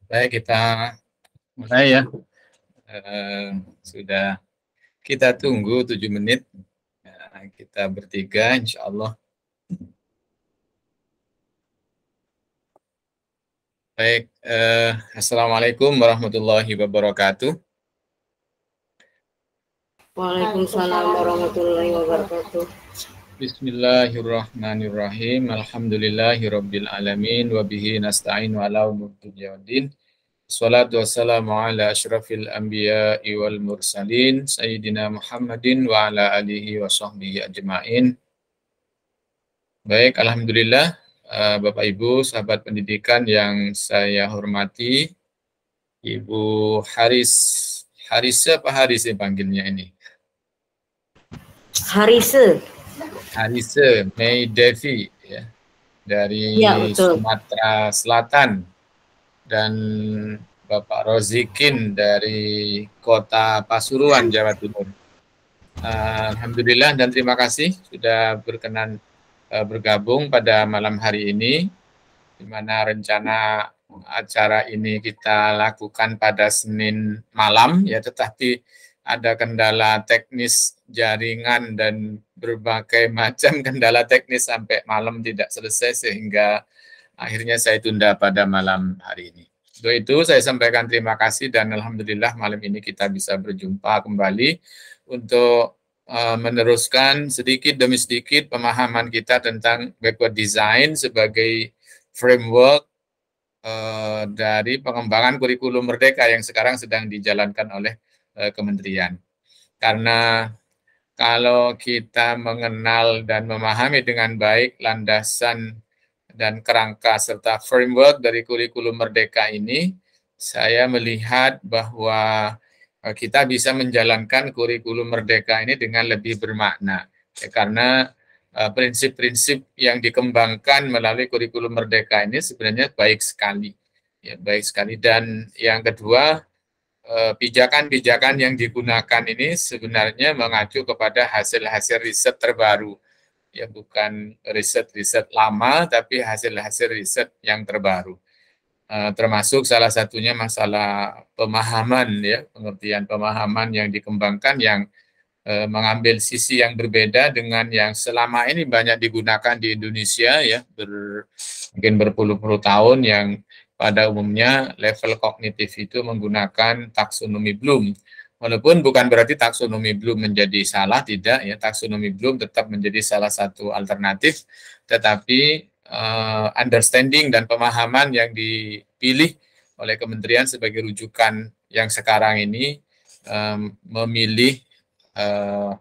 Baik, kita mulai ya. Sudah kita tunggu 7 menit. Kita bertiga, insya Allah. Baik, Assalamualaikum warahmatullahi wabarakatuh. Waalaikumsalam warahmatullahi wabarakatuh. Bismillahirrahmanirrahim. Alhamdulillahirabbil alamin wa bihi nasta'in ala umuri dunya waddin. Wassalatu wassalamu ala asyrafil anbiya'i wal mursalin sayyidina Muhammadin wa ala alihi wa sahbihi ajma'in. Baik, alhamdulillah Bapak Ibu sahabat pendidikan yang saya hormati, Ibu Harise apa Harise panggilnya ini? Harise May Devi ya, dari Sumatera Selatan, dan Bapak Rozikin dari Kota Pasuruan, Jawa Timur. Alhamdulillah dan terima kasih sudah berkenan bergabung pada malam hari ini, di mana rencana acara ini kita lakukan pada Senin malam ya, tetapi ada kendala teknis jaringan dan berbagai macam kendala teknis sampai malam tidak selesai, sehingga akhirnya saya tunda pada malam hari ini. Untuk itu saya sampaikan terima kasih dan alhamdulillah malam ini kita bisa berjumpa kembali untuk meneruskan sedikit demi sedikit pemahaman kita tentang backward design sebagai framework dari pengembangan kurikulum merdeka yang sekarang sedang dijalankan oleh kementerian. Karena kalau kita mengenal dan memahami dengan baik landasan dan kerangka serta framework dari kurikulum merdeka ini, saya melihat bahwa kita bisa menjalankan kurikulum merdeka ini dengan lebih bermakna. Ya, karena prinsip-prinsip yang dikembangkan melalui kurikulum merdeka ini sebenarnya baik sekali. Ya, baik sekali. Dan yang kedua, pijakan-pijakan yang digunakan ini sebenarnya mengacu kepada hasil-hasil riset terbaru. Ya, bukan riset-riset lama, tapi hasil-hasil riset yang terbaru. Termasuk salah satunya masalah pemahaman, ya, pengertian pemahaman yang dikembangkan yang mengambil sisi yang berbeda dengan yang selama ini banyak digunakan di Indonesia, ya, mungkin berpuluh-puluh tahun, yang pada umumnya level kognitif itu menggunakan taksonomi Bloom. Walaupun bukan berarti taksonomi Bloom menjadi salah, tidak ya, taksonomi Bloom tetap menjadi salah satu alternatif, tetapi understanding dan pemahaman yang dipilih oleh kementerian sebagai rujukan yang sekarang ini memilih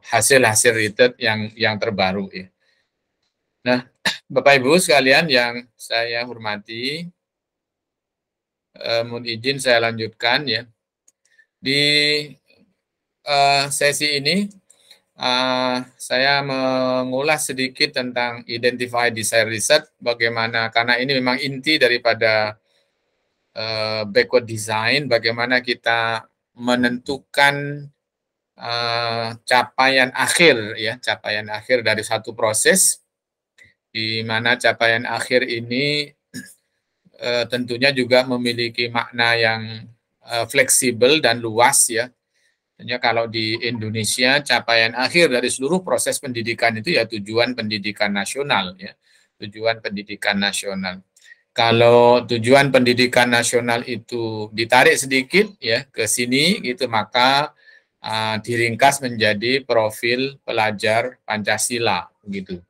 hasil-hasil riset yang terbaru ya. Nah, Bapak Ibu sekalian yang saya hormati, mohon izin saya lanjutkan ya. Di sesi ini saya mengulas sedikit tentang Identify Desire Research, bagaimana, karena ini memang inti daripada backward design, bagaimana kita menentukan capaian akhir ya, capaian akhir dari satu proses, di mana capaian akhir ini tentunya juga memiliki makna yang fleksibel dan luas ya. Hanya kalau di Indonesia capaian akhir dari seluruh proses pendidikan itu ya tujuan pendidikan nasional ya, tujuan pendidikan nasional. Kalau tujuan pendidikan nasional itu ditarik sedikit ya ke sini gitu, maka diringkas menjadi profil pelajar Pancasila gitu.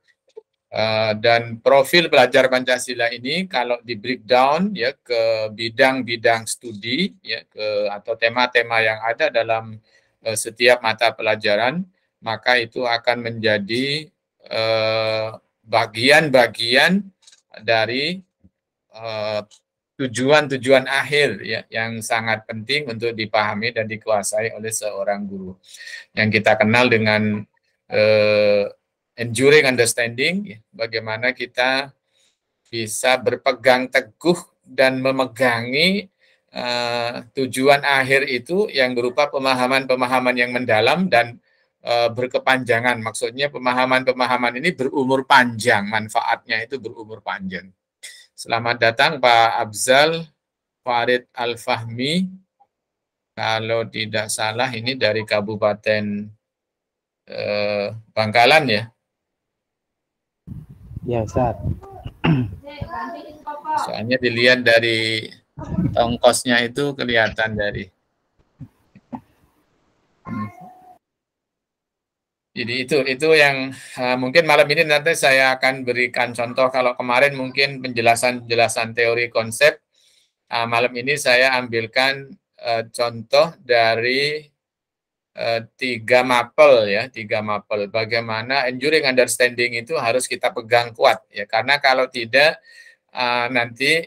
Dan profil pelajar Pancasila ini kalau di breakdown ya ke bidang-bidang studi ya, atau tema-tema yang ada dalam setiap mata pelajaran, maka itu akan menjadi bagian-bagian dari tujuan-tujuan akhir ya, yang sangat penting untuk dipahami dan dikuasai oleh seorang guru, yang kita kenal dengan enduring understanding, bagaimana kita bisa berpegang teguh dan memegangi tujuan akhir itu yang berupa pemahaman-pemahaman yang mendalam dan berkepanjangan. Maksudnya pemahaman-pemahaman ini berumur panjang, manfaatnya itu berumur panjang. Selamat datang Pak Abzal Farid Al-Fahmi, kalau tidak salah ini dari Kabupaten Bangkalan ya. Ya, Ustaz. Soalnya dilihat dari ongkosnya itu kelihatan dari. Jadi itu yang mungkin malam ini nanti saya akan berikan contoh. Kalau kemarin mungkin penjelasan teori konsep, malam ini saya ambilkan contoh dari 3 mapel ya, 3 mapel. Bagaimana enduring understanding itu harus kita pegang kuat ya, karena kalau tidak nanti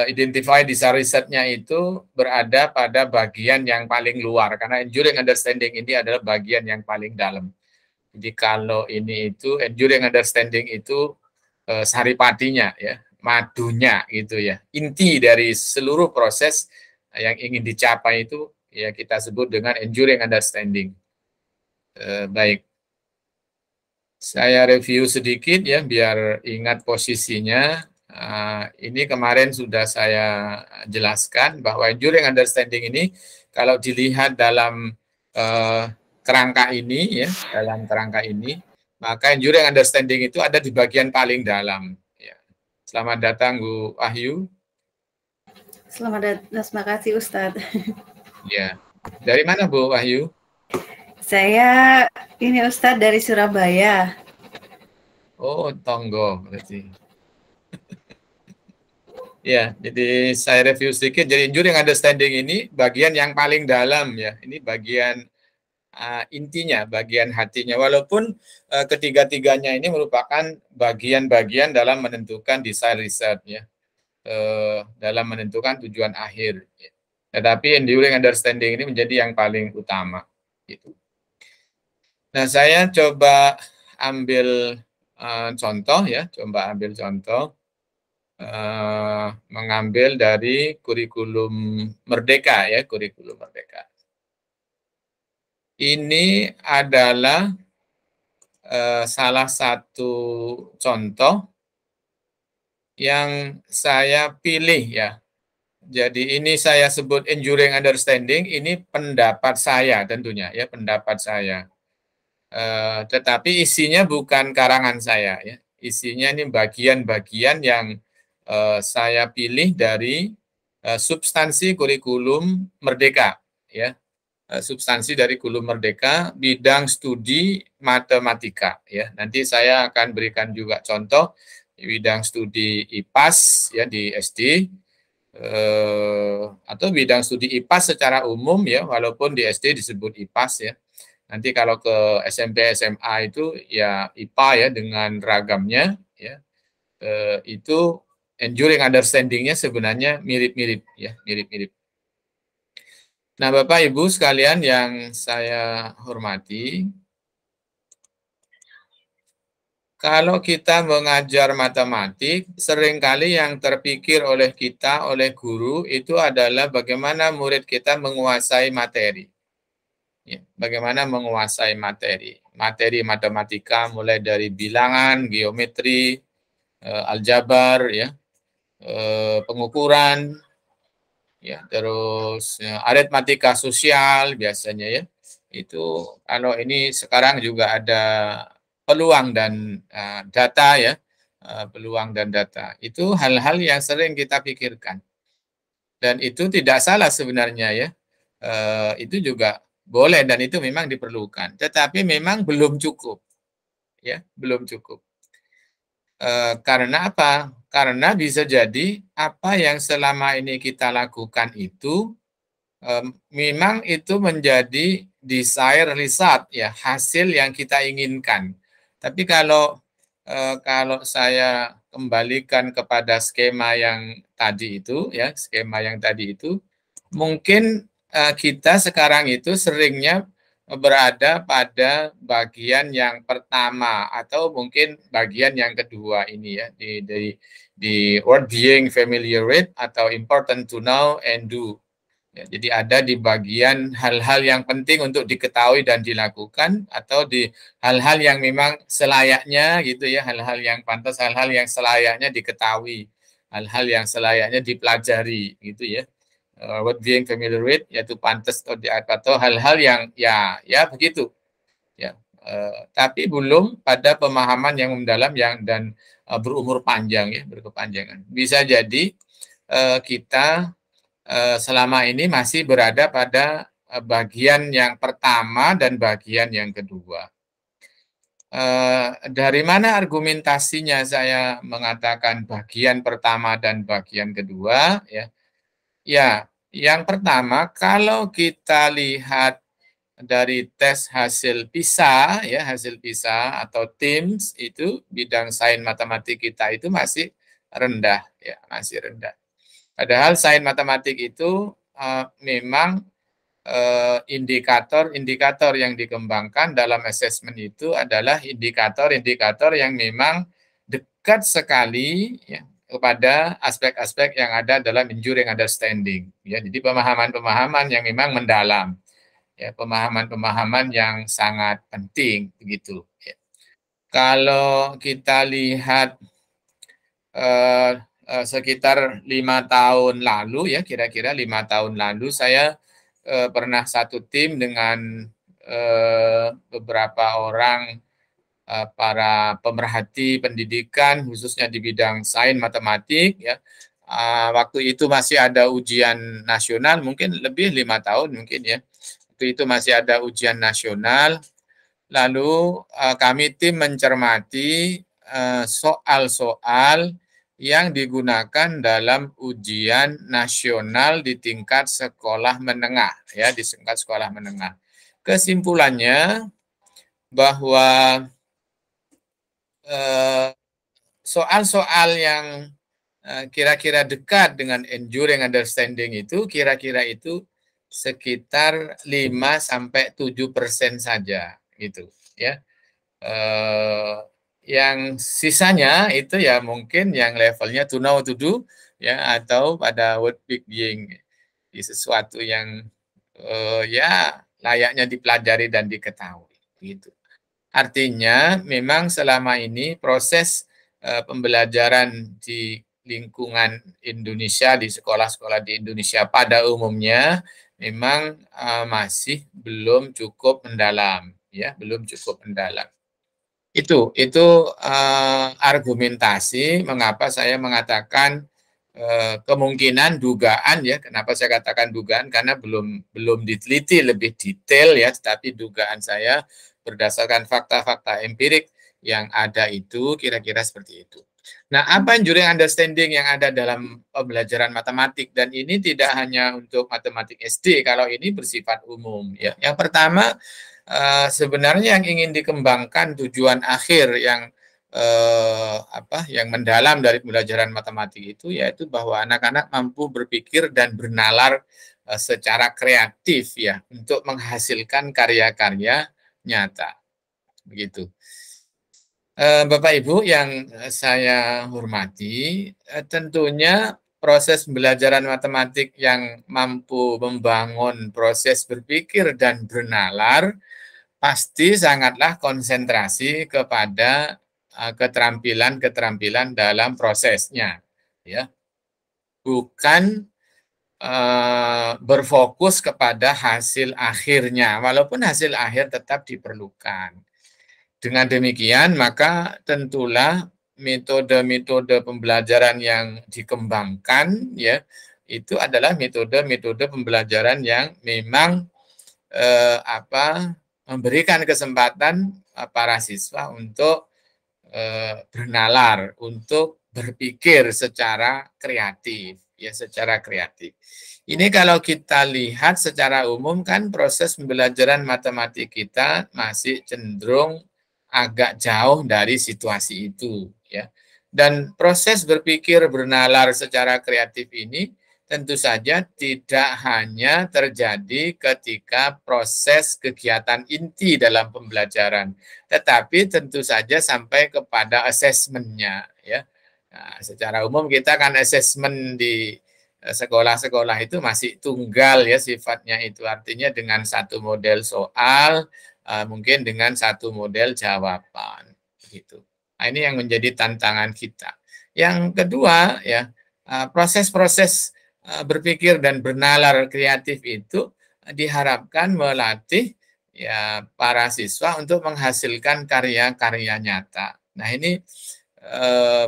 identify desire risetnya itu berada pada bagian yang paling luar, karena enduring understanding ini adalah bagian yang paling dalam. Jadi kalau ini itu enduring understanding itu saripatinya ya, madunya gitu ya, inti dari seluruh proses yang ingin dicapai itu ya kita sebut dengan enduring understanding. Baik, saya review sedikit ya biar ingat posisinya. Ini kemarin sudah saya jelaskan bahwa enduring understanding ini kalau dilihat dalam kerangka ini ya, dalam kerangka ini, maka enduring understanding itu ada di bagian paling dalam. Ya. Selamat datang Bu Wahyu. Selamat datang, terima kasih Ustadz. Ya, dari mana Bu Wahyu? Saya ini Ustadz dari Surabaya. Oh, Tonggo berarti. Ya, jadi saya review sedikit. Jadi enduring understanding ini bagian yang paling dalam ya. Ini bagian intinya, bagian hatinya. Walaupun ketiga-tiganya ini merupakan bagian-bagian dalam menentukan design riset ya, dalam menentukan tujuan akhir. Ya. Tetapi enduring understanding ini menjadi yang paling utama. Gitu. Nah, saya coba ambil contoh ya, mengambil dari kurikulum Merdeka ya, kurikulum Merdeka. Ini adalah salah satu contoh yang saya pilih ya. Jadi ini saya sebut enduring understanding, ini pendapat saya tentunya ya, pendapat saya. Tetapi isinya bukan karangan saya ya. Isinya ini bagian-bagian yang saya pilih dari substansi kurikulum Merdeka ya. Substansi dari kurikulum Merdeka bidang studi matematika ya. Nanti saya akan berikan juga contoh bidang studi IPAS ya di SD atau bidang studi IPAS secara umum ya, walaupun di SD disebut IPAS ya. Nanti kalau ke SMP SMA itu ya IPA ya dengan ragamnya ya. Itu enduring understanding-nya sebenarnya mirip-mirip ya, mirip-mirip. Nah, Bapak Ibu sekalian yang saya hormati, kalau kita mengajar matematik, seringkali yang terpikir oleh kita, oleh guru, itu adalah bagaimana murid kita menguasai materi. Ya, bagaimana menguasai materi. Materi matematika mulai dari bilangan, geometri, aljabar, ya, pengukuran, ya, terus aritmatika sosial biasanya ya. Itu kalau ini sekarang juga ada peluang dan data ya, peluang dan data. Itu hal-hal yang sering kita pikirkan. Dan itu tidak salah sebenarnya ya. Itu juga boleh dan itu memang diperlukan. Tetapi memang belum cukup. Ya, belum cukup. Karena apa? Karena bisa jadi apa yang selama ini kita lakukan itu memang itu menjadi desired result ya, hasil yang kita inginkan. Tapi kalau saya kembalikan kepada skema yang tadi itu ya, skema yang tadi itu mungkin kita sekarang itu seringnya berada pada bagian yang pertama atau mungkin bagian yang kedua ini ya, di word being familiar with atau important to know and do. Ya, jadi ada di bagian hal-hal yang penting untuk diketahui dan dilakukan atau di hal-hal yang memang selayaknya gitu ya, hal-hal yang pantas, hal-hal yang selayaknya diketahui hal-hal yang selayaknya dipelajari gitu ya. What being familiar with, yaitu pantas atau hal-hal yang ya begitu ya. Tapi belum pada pemahaman yang mendalam dan berumur panjang ya, berkepanjangan. Bisa jadi kita selama ini masih berada pada bagian yang pertama dan bagian yang kedua. Dari mana argumentasinya saya mengatakan bagian pertama dan bagian kedua ya? Ya, yang pertama kalau kita lihat dari tes hasil PISA ya, hasil PISA atau TIMSS itu bidang sains matematik kita itu masih rendah ya, masih rendah. Padahal sains matematik itu memang indikator-indikator yang dikembangkan dalam asesmen itu adalah indikator-indikator yang memang dekat sekali ya, kepada aspek-aspek yang ada dalam enduring understanding ya. Jadi pemahaman-pemahaman yang memang mendalam ya, pemahaman-pemahaman yang sangat penting begitu ya. Kalau kita lihat sekitar 5 tahun lalu ya, kira-kira 5 tahun lalu saya pernah satu tim dengan beberapa orang para pemerhati pendidikan khususnya di bidang sains matematik ya. Waktu itu masih ada ujian nasional, mungkin lebih 5 tahun mungkin ya. Waktu itu masih ada ujian nasional. Lalu kami tim mencermati soal-soal yang digunakan dalam ujian nasional di tingkat sekolah menengah ya, di tingkat sekolah menengah. Kesimpulannya bahwa soal-soal yang kira-kira dekat dengan enduring understanding itu kira-kira itu sekitar 5-7% saja gitu ya. Yang sisanya itu ya mungkin yang levelnya to know to do ya, atau pada what being di sesuatu yang ya layaknya dipelajari dan diketahui gitu. Artinya memang selama ini proses pembelajaran di lingkungan Indonesia, di sekolah-sekolah di Indonesia pada umumnya memang masih belum cukup mendalam ya, belum cukup mendalam. Itu argumentasi mengapa saya mengatakan kemungkinan dugaan ya. Kenapa saya katakan dugaan? Karena belum diteliti lebih detail ya, tetapi dugaan saya berdasarkan fakta-fakta empirik yang ada itu kira-kira seperti itu. Nah, apa enduring understanding yang ada dalam pembelajaran matematik, dan ini tidak hanya untuk matematik SD, kalau ini bersifat umum ya. Yang pertama sebenarnya yang ingin dikembangkan tujuan akhir yang yang mendalam dari pembelajaran matematik itu yaitu bahwa anak-anak mampu berpikir dan bernalar secara kreatif ya untuk menghasilkan karya-karya nyata. Begitu. Bapak Ibu yang saya hormati, tentunya proses pembelajaran matematik yang mampu membangun proses berpikir dan bernalar pasti sangatlah konsentrasi kepada keterampilan-keterampilan dalam prosesnya, ya, bukan berfokus kepada hasil akhirnya, walaupun hasil akhir tetap diperlukan. Dengan demikian, maka tentulah metode-metode pembelajaran yang dikembangkan, ya, itu adalah metode-metode pembelajaran yang memang memberikan kesempatan para siswa untuk bernalar, untuk berpikir secara kreatif, ya, secara kreatif. Ini kalau kita lihat secara umum kan proses pembelajaran matematik kita masih cenderung agak jauh dari situasi itu, ya. Dan proses berpikir bernalar secara kreatif ini tentu saja tidak hanya terjadi ketika proses kegiatan inti dalam pembelajaran, tetapi tentu saja sampai kepada asesmennya, ya. Nah, secara umum kita kan asesmen di sekolah-sekolah itu masih tunggal ya sifatnya, itu artinya dengan satu model soal, mungkin dengan satu model jawaban, gitu. Nah, ini yang menjadi tantangan kita. Yang kedua ya, proses-proses berpikir dan bernalar kreatif itu diharapkan melatih ya para siswa untuk menghasilkan karya-karya nyata. Nah, ini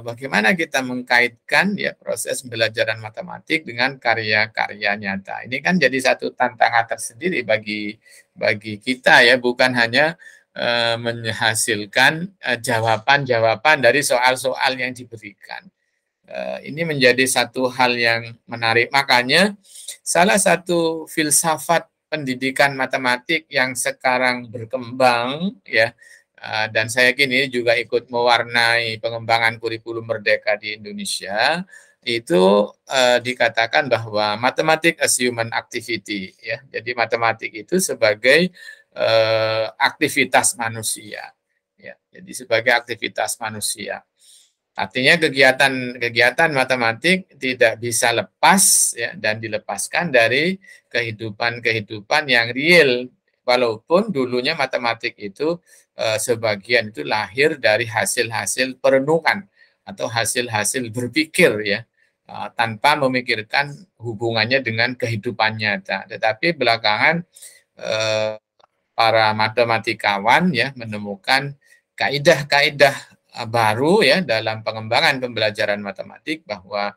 bagaimana kita mengkaitkan ya proses pembelajaran matematik dengan karya-karya nyata. Ini kan jadi satu tantangan tersendiri bagi kita ya, bukan hanya menghasilkan jawaban-jawaban dari soal-soal yang diberikan. Ini menjadi satu hal yang menarik. Makanya salah satu filsafat pendidikan matematik yang sekarang berkembang ya, dan saya kini juga ikut mewarnai pengembangan kurikulum merdeka di Indonesia, itu dikatakan bahwa matematik as human activity ya. Jadi matematik itu sebagai aktivitas manusia ya. Jadi sebagai aktivitas manusia. Artinya kegiatan matematik tidak bisa lepas ya, dan dilepaskan dari kehidupan yang real. Walaupun dulunya matematik itu sebagian itu lahir dari hasil-hasil perenungan atau hasil-hasil berpikir ya, tanpa memikirkan hubungannya dengan kehidupan nyata. Tetapi belakangan para matematikawan ya menemukan kaidah-kaidah baru ya dalam pengembangan pembelajaran matematik, bahwa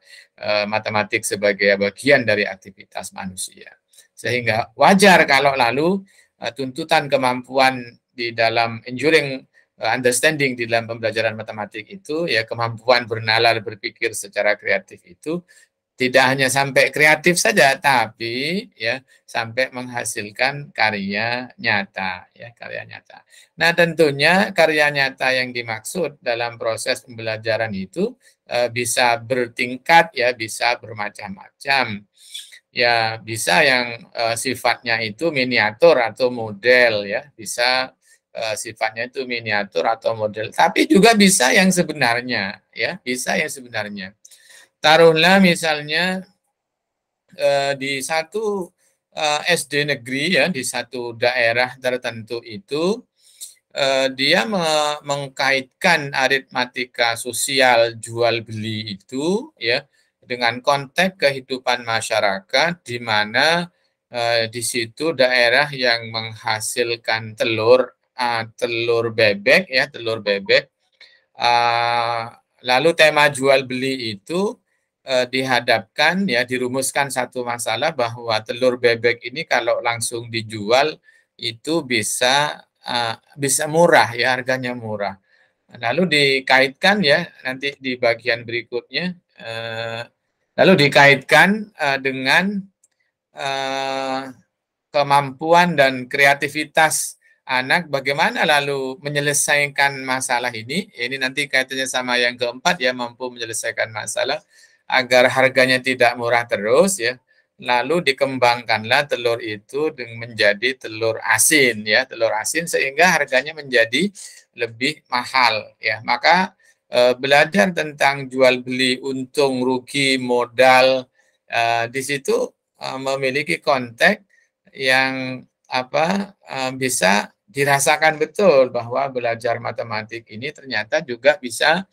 matematik sebagai bagian dari aktivitas manusia. Sehingga wajar kalau lalu tuntutan kemampuan di dalam enduring understanding di dalam pembelajaran matematik itu ya, kemampuan bernalar berpikir secara kreatif itu tidak hanya sampai kreatif saja, tapi ya sampai menghasilkan karya nyata ya, karya nyata. Nah, tentunya karya nyata yang dimaksud dalam proses pembelajaran itu bisa bertingkat ya, bisa bermacam-macam. Ya, bisa yang sifatnya itu miniatur atau model ya, bisa sifatnya itu miniatur atau model, tapi juga bisa yang sebenarnya ya, bisa yang sebenarnya. Taruhlah misalnya di satu SD negeri ya, di satu daerah tertentu itu dia mengkaitkan aritmatika sosial jual beli itu ya dengan konteks kehidupan masyarakat, di mana di situ daerah yang menghasilkan telur bebek ya, telur bebek. Lalu tema jual beli itu dihadapkan ya, dirumuskan satu masalah bahwa telur bebek ini kalau langsung dijual itu bisa murah ya, harganya murah. Lalu dikaitkan ya nanti di bagian berikutnya, lalu dikaitkan dengan kemampuan dan kreativitas anak, bagaimana lalu menyelesaikan masalah ini. Ini nanti kaitannya sama yang keempat ya, mampu menyelesaikan masalah agar harganya tidak murah terus ya. Lalu dikembangkanlah telur itu menjadi telur asin ya, telur asin, sehingga harganya menjadi lebih mahal ya. Maka belajar tentang jual beli, untung rugi, modal, di situ memiliki konteks yang bisa dirasakan betul bahwa belajar matematik ini ternyata juga bisa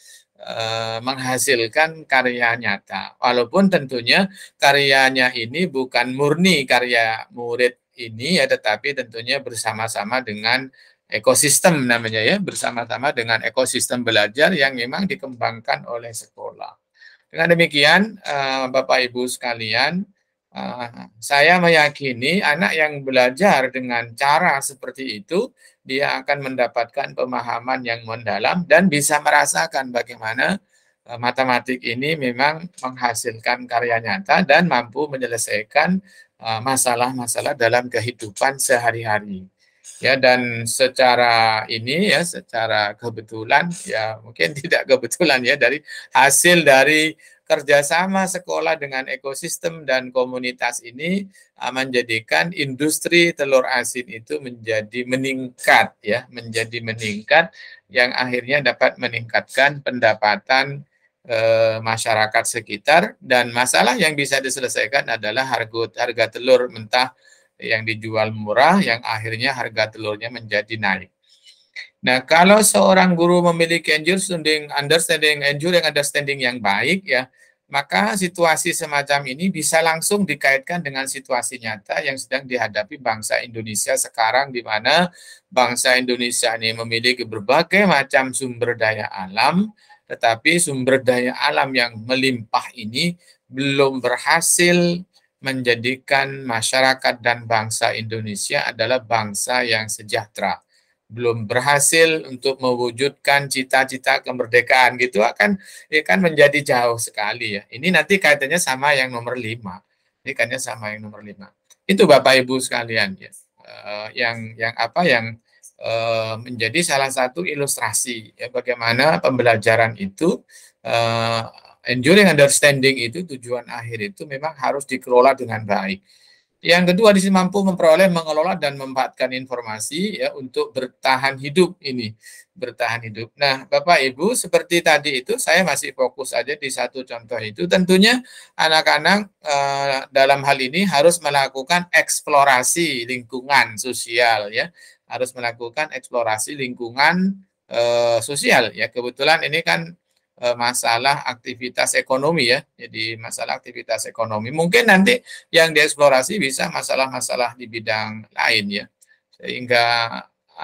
menghasilkan karya nyata. Walaupun tentunya karyanya ini bukan murni karya murid ini ya, tetapi tentunya bersama-sama dengan ekosistem namanya ya, bersama-sama dengan ekosistem belajar yang memang dikembangkan oleh sekolah. Dengan demikian, Bapak Ibu sekalian, saya meyakini anak yang belajar dengan cara seperti itu, dia akan mendapatkan pemahaman yang mendalam dan bisa merasakan bagaimana matematik ini memang menghasilkan karya nyata dan mampu menyelesaikan masalah-masalah dalam kehidupan sehari-hari. Ya, dan secara ini ya, secara kebetulan ya, mungkin tidak kebetulan ya, dari hasil dari kerjasama sekolah dengan ekosistem dan komunitas ini menjadikan industri telur asin itu menjadi meningkat ya, menjadi meningkat, yang akhirnya dapat meningkatkan pendapatan masyarakat sekitar, dan masalah yang bisa diselesaikan adalah harga telur mentah yang dijual murah, yang akhirnya harga telurnya menjadi naik. Nah, kalau seorang guru memiliki enduring understanding yang baik ya, maka situasi semacam ini bisa langsung dikaitkan dengan situasi nyata yang sedang dihadapi bangsa Indonesia sekarang, di mana bangsa Indonesia ini memiliki berbagai macam sumber daya alam, tetapi sumber daya alam yang melimpah ini belum berhasil menjadikan masyarakat dan bangsa Indonesia adalah bangsa yang sejahtera. Belum berhasil untuk mewujudkan cita-cita kemerdekaan gitu kan menjadi jauh sekali ya. Ini nanti kaitannya sama yang nomor 5. Ini kaitannya sama yang nomor 5. Itu Bapak Ibu sekalian ya. Yang menjadi salah satu ilustrasi ya bagaimana pembelajaran itu enduring understanding itu tujuan akhir itu memang harus dikelola dengan baik. Yang kedua, di sini mampu memperoleh, mengelola, dan memanfaatkan informasi ya untuk bertahan hidup ini. Bertahan hidup. Nah, Bapak Ibu, seperti tadi itu, saya masih fokus aja di satu contoh itu. Tentunya anak-anak dalam hal ini harus melakukan eksplorasi lingkungan sosial ya. Harus melakukan eksplorasi lingkungan sosial ya. Kebetulan ini kan masalah aktivitas ekonomi ya. Jadi masalah aktivitas ekonomi. Mungkin nanti yang dieksplorasi bisa masalah-masalah di bidang lain ya. Sehingga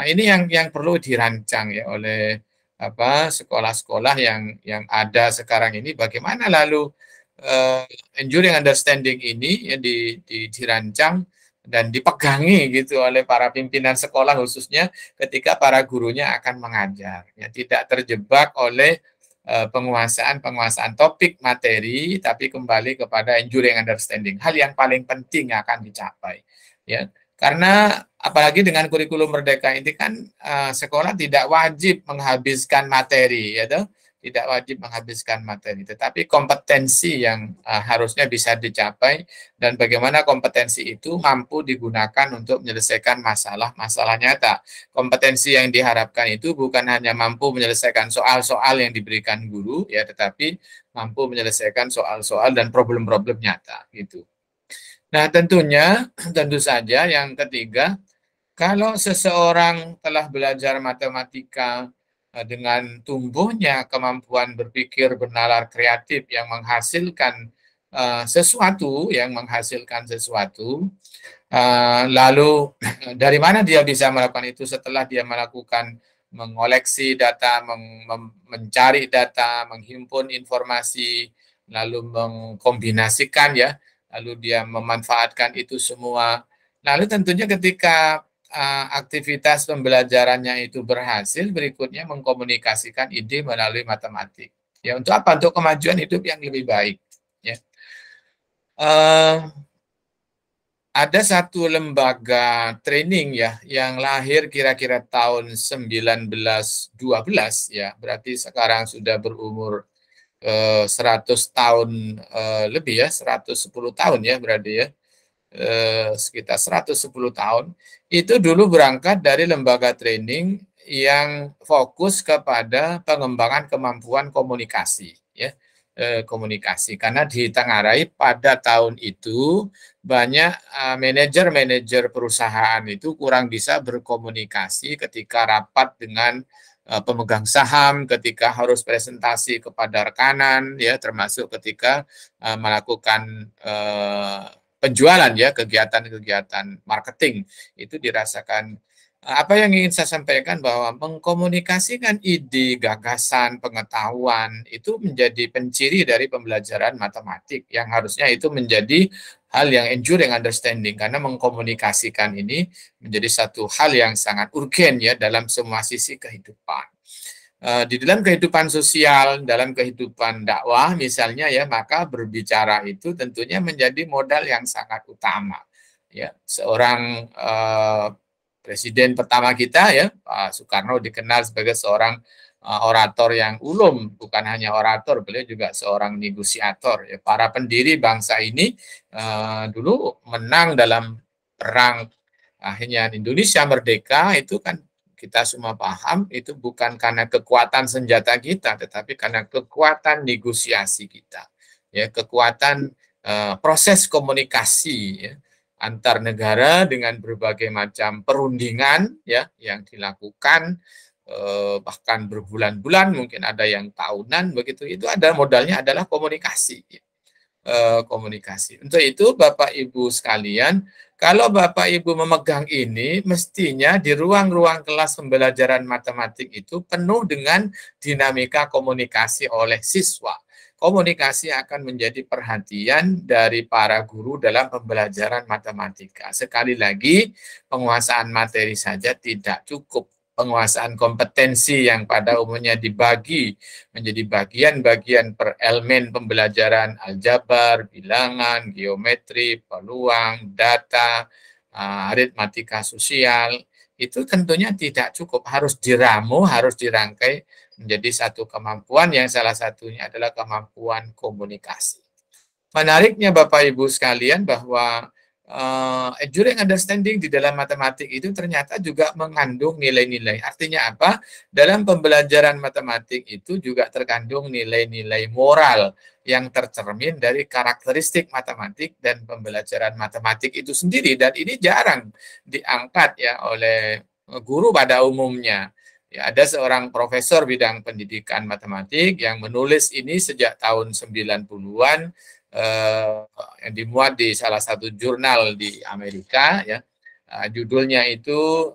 ini yang perlu dirancang ya oleh sekolah-sekolah yang ada sekarang ini, bagaimana lalu enduring understanding ini ya dirancang dan dipegangi gitu oleh para pimpinan sekolah, khususnya ketika para gurunya akan mengajar ya, tidak terjebak oleh penguasaan topik materi, tapi kembali kepada enduring understanding, hal yang paling penting akan dicapai ya. Karena apalagi dengan kurikulum merdeka ini kan sekolah tidak wajib menghabiskan materi ya toh, tidak wajib menghabiskan materi, tetapi kompetensi yang harusnya bisa dicapai, dan bagaimana kompetensi itu mampu digunakan untuk menyelesaikan masalah-masalah nyata. Kompetensi yang diharapkan itu bukan hanya mampu menyelesaikan soal-soal yang diberikan guru ya, tetapi mampu menyelesaikan soal-soal dan problem-problem nyata gitu. Nah, tentu saja yang ketiga, kalau seseorang telah belajar matematika dengan tumbuhnya kemampuan berpikir bernalar kreatif yang menghasilkan sesuatu, lalu dari mana dia bisa melakukan itu setelah dia melakukan mengoleksi data, mencari data, menghimpun informasi, lalu mengkombinasikan ya, lalu dia memanfaatkan itu semua. Lalu tentunya ketika aktivitas pembelajarannya itu berhasil, berikutnya mengkomunikasikan ide melalui matematik. Ya, untuk apa? Untuk kemajuan hidup yang lebih baik. Ya. Ada satu lembaga training ya yang lahir kira-kira tahun 1912 ya, berarti sekarang sudah berumur 100 tahun lebih ya, 110 tahun ya berarti ya. Sekitar 110 tahun, itu dulu berangkat dari lembaga training yang fokus kepada pengembangan kemampuan komunikasi ya, komunikasi, karena ditengarai pada tahun itu banyak manajer-manajer perusahaan itu kurang bisa berkomunikasi ketika rapat dengan pemegang saham, ketika harus presentasi kepada rekanan ya, termasuk ketika melakukan penjualan ya, kegiatan-kegiatan marketing itu dirasakan. Apa yang ingin saya sampaikan bahwa mengkomunikasikan ide, gagasan, pengetahuan itu menjadi penciri dari pembelajaran matematik yang harusnya itu menjadi hal yang enduring understanding, karena mengkomunikasikan ini menjadi satu hal yang sangat urgen ya dalam semua sisi kehidupan. Di dalam kehidupan sosial, dalam kehidupan dakwah misalnya ya, maka berbicara itu tentunya menjadi modal yang sangat utama. Ya, seorang presiden pertama kita ya, Pak Soekarno dikenal sebagai seorang orator yang ulum, bukan hanya orator, beliau juga seorang negosiator. Ya, para pendiri bangsa ini dulu menang dalam perang akhirnya Indonesia merdeka itu kan kita semua paham itu bukan karena kekuatan senjata kita, tetapi karena kekuatan negosiasi kita, ya, kekuatan proses komunikasi ya, antar negara dengan berbagai macam perundingan ya yang dilakukan bahkan berbulan-bulan, mungkin ada yang tahunan begitu. Itu ada modalnya adalah komunikasi. Komunikasi. Untuk itu Bapak Ibu sekalian, kalau Bapak Ibu memegang ini, mestinya di ruang-ruang kelas pembelajaran matematik itu penuh dengan dinamika komunikasi oleh siswa. Komunikasi akan menjadi perhatian dari para guru dalam pembelajaran matematika. Sekali lagi, penguasaan materi saja tidak cukup. Penguasaan kompetensi yang pada umumnya dibagi menjadi bagian-bagian per elemen pembelajaran aljabar, bilangan, geometri, peluang, data, aritmatika sosial, itu tentunya tidak cukup, harus diramu, harus dirangkai menjadi satu kemampuan yang salah satunya adalah kemampuan komunikasi. Menariknya Bapak Ibu sekalian bahwa enduring understanding di dalam matematik itu ternyata juga mengandung nilai-nilai. Artinya apa? Dalam pembelajaran matematik itu juga terkandung nilai-nilai moral yang tercermin dari karakteristik matematik dan pembelajaran matematik itu sendiri. Dan ini jarang diangkat ya oleh guru pada umumnya. Ya, ada seorang profesor bidang pendidikan matematik yang menulis ini sejak tahun 90-an, yang dimuat di salah satu jurnal di Amerika, ya. Judulnya itu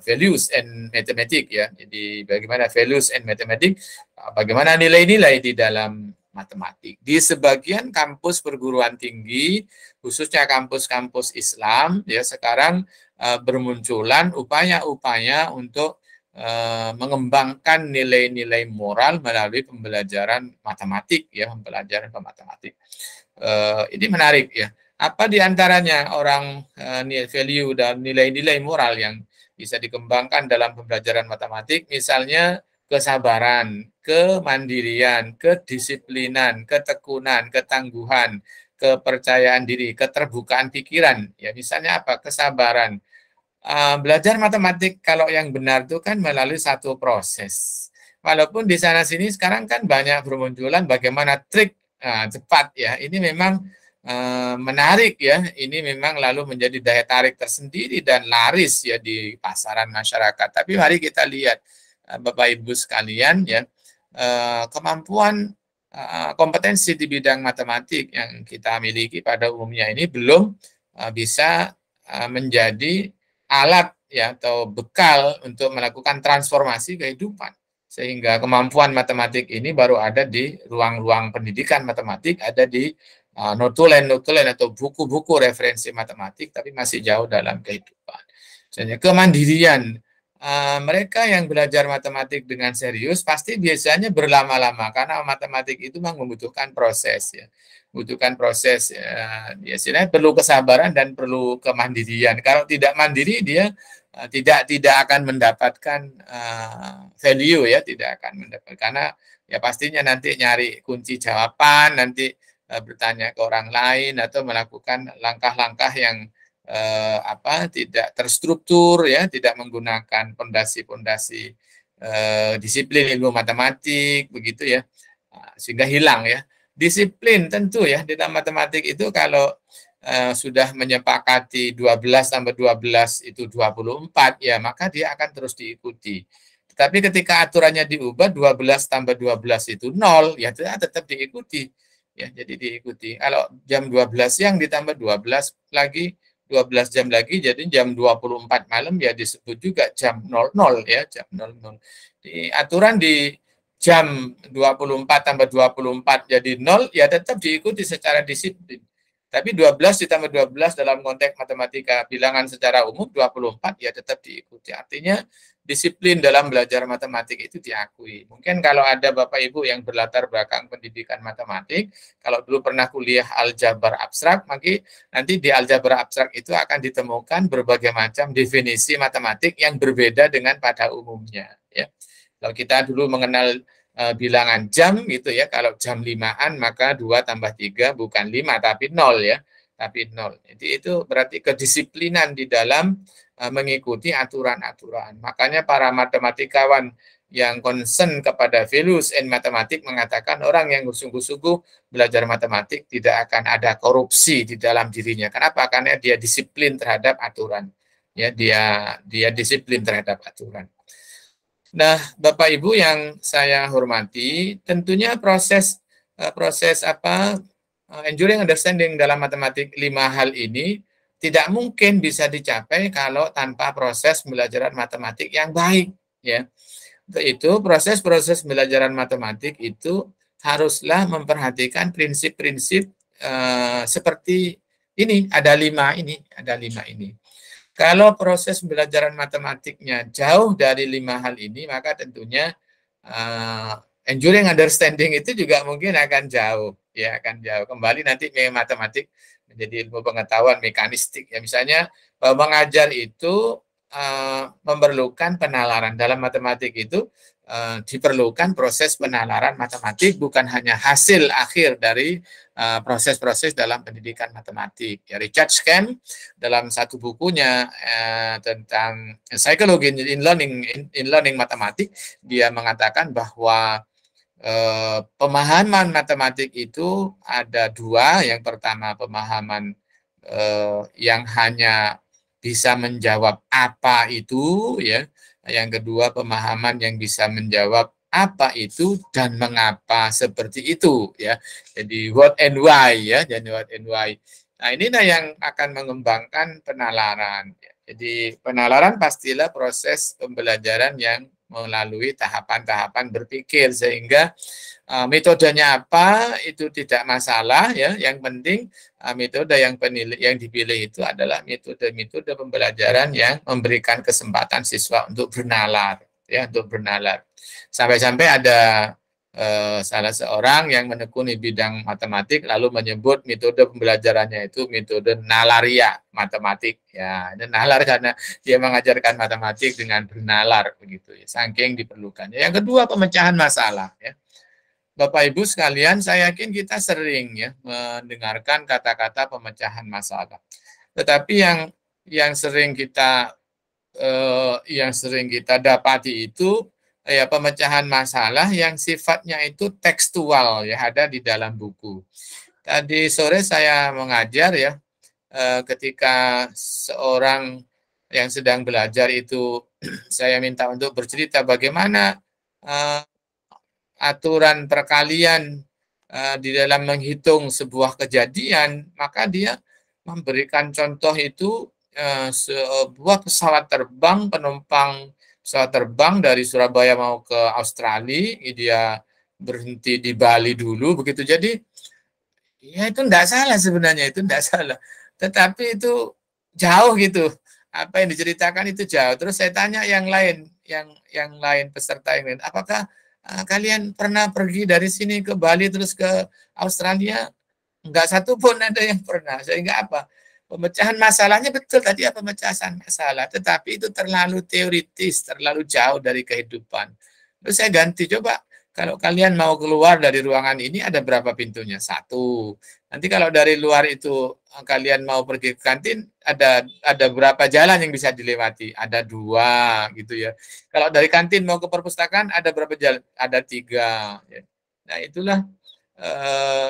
Values and Mathematics, ya. Jadi bagaimana values and mathematics, bagaimana nilai-nilai di dalam matematik. Di sebagian kampus perguruan tinggi, khususnya kampus-kampus Islam, ya, sekarang bermunculan upaya-upaya untuk mengembangkan nilai-nilai moral melalui pembelajaran matematik, ya, pembelajaran matematik. Ini menarik, ya. Apa diantaranya orang value dan nilai-nilai moral yang bisa dikembangkan dalam pembelajaran matematik? Misalnya kesabaran, kemandirian, kedisiplinan, ketekunan, ketangguhan, kepercayaan diri, keterbukaan pikiran. Ya, misalnya apa? Kesabaran. Belajar matematik kalau yang benar itu kan melalui satu proses. Walaupun di sana sini sekarang kan banyak bermunculan bagaimana trik cepat, ya. Ini memang menarik, ya. Ini memang lalu menjadi daya tarik tersendiri dan laris, ya, di pasaran masyarakat. Tapi mari kita lihat Bapak Ibu sekalian, ya, kemampuan kompetensi di bidang matematik yang kita miliki pada umumnya ini belum bisa menjadi alat, ya, atau bekal untuk melakukan transformasi kehidupan. Sehingga kemampuan matematik ini baru ada di ruang-ruang pendidikan matematik, ada di notulen-notulen atau buku-buku referensi matematik, tapi masih jauh dalam kehidupan. Misalnya kemandirian, mereka yang belajar matematik dengan serius pasti biasanya berlama-lama, karena matematik itu memang membutuhkan proses, ya. Membutuhkan proses, ya, istilahnya perlu kesabaran dan perlu kemandirian. Kalau tidak mandiri, dia tidak akan mendapatkan value, ya, tidak akan mendapat, karena ya pastinya nanti nyari kunci jawaban, nanti bertanya ke orang lain atau melakukan langkah-langkah yang tidak terstruktur, ya, tidak menggunakan pondasi-pondasi disiplin ilmu matematik, begitu, ya, sehingga hilang, ya. Disiplin tentu, ya, di dalam matematik itu kalau sudah menyepakati 12 tambah 12 itu 24, ya, maka dia akan terus diikuti. Tapi ketika aturannya diubah 12 tambah 12 itu 0, ya tetap diikuti, ya, jadi diikuti. Kalau jam 12 siang ditambah 12 lagi, 12 jam lagi, jadi jam 24 malam, ya disebut juga jam 00, ya, jam 00. Di aturan di jam 24 tambah 24 jadi 0, ya tetap diikuti secara disiplin. Tapi 12 ditambah 12 dalam konteks matematika bilangan secara umum 24, ya tetap diikuti. Artinya disiplin dalam belajar matematik itu diakui. Mungkin kalau ada Bapak Ibu yang berlatar belakang pendidikan matematik, kalau dulu pernah kuliah aljabar abstrak, maka nanti di aljabar abstrak itu akan ditemukan berbagai macam definisi matematik yang berbeda dengan pada umumnya, ya. Kalau kita dulu mengenal bilangan jam, gitu, ya, kalau jam 5-an maka 2 tambah 3 bukan 5 tapi 0, ya, tapi 0. Jadi itu berarti kedisiplinan di dalam mengikuti aturan-aturan. Makanya para matematikawan yang concern kepada values and matematik mengatakan orang yang sungguh-sungguh belajar matematik tidak akan ada korupsi di dalam dirinya. Kenapa? Karena dia disiplin terhadap aturan, ya, dia disiplin terhadap aturan. Nah, Bapak Ibu yang saya hormati, tentunya proses enduring understanding dalam matematik 5 hal ini tidak mungkin bisa dicapai kalau tanpa proses pembelajaran matematik yang baik, ya. Untuk itu proses-proses pembelajaran matematik itu haruslah memperhatikan prinsip-prinsip seperti ini, ada 5 ini. Kalau proses pembelajaran matematiknya jauh dari 5 hal ini, maka tentunya enduring understanding itu juga mungkin akan jauh, ya akan jauh. Kembali nanti matematik menjadi ilmu pengetahuan mekanistik, ya misalnya mengajar itu memerlukan penalaran. Dalam matematik itu diperlukan proses penalaran matematik, bukan hanya hasil akhir dari proses-proses dalam pendidikan matematik. Ya, Richard Scan dalam satu bukunya tentang Psychology in Learning Matematik, dia mengatakan bahwa pemahaman matematik itu ada 2. Yang pertama pemahaman yang hanya bisa menjawab apa itu, ya. Yang kedua pemahaman yang bisa menjawab apa itu dan mengapa seperti itu, ya. Jadi what and why, ya. Jadi what and why. Nah, inilah yang akan mengembangkan penalaran. Jadi penalaran pastilah proses pembelajaran yang melalui tahapan-tahapan berpikir, sehingga metodenya apa itu tidak masalah, ya. Yang penting metode yang dipilih itu adalah metode pembelajaran yang memberikan kesempatan siswa untuk bernalar, ya, untuk bernalar. Sampai-sampai ada salah seorang yang menekuni bidang matematik lalu menyebut metode pembelajarannya itu metode nalaria matematik, ya. Dan nalar karena dia mengajarkan matematik dengan bernalar, begitu, ya, saking diperlukannya. Yang kedua pemecahan masalah, ya. Bapak Ibu sekalian, saya yakin kita sering, ya, mendengarkan kata-kata pemecahan masalah. Tetapi yang sering kita dapati itu ya pemecahan masalah yang sifatnya itu tekstual, ya, ada di dalam buku. Tadi sore saya mengajar, ya, ketika seorang yang sedang belajar itu saya minta untuk bercerita bagaimana aturan perkalian di dalam menghitung sebuah kejadian, maka dia memberikan contoh itu sebuah pesawat terbang, penumpang pesawat terbang dari Surabaya mau ke Australia, dia berhenti di Bali dulu, begitu. Jadi ya itu enggak salah sebenarnya, itu enggak salah. Tetapi itu jauh gitu. Apa yang diceritakan itu jauh. Terus saya tanya yang lain, yang lain peserta yang lain, apakah kalian pernah pergi dari sini ke Bali terus ke Australia? Enggak satu pun ada yang pernah. Sehingga apa? Pemecahan masalahnya betul tadi, pemecahan masalah, tetapi itu terlalu teoritis, terlalu jauh dari kehidupan. Terus saya ganti, coba kalau kalian mau keluar dari ruangan ini ada berapa pintunya? 1. Nanti kalau dari luar itu kalian mau pergi ke kantin, ada berapa jalan yang bisa dilewati? Ada 2, gitu, ya. Kalau dari kantin mau ke perpustakaan ada berapa jalan? Ada 3. Nah, itulah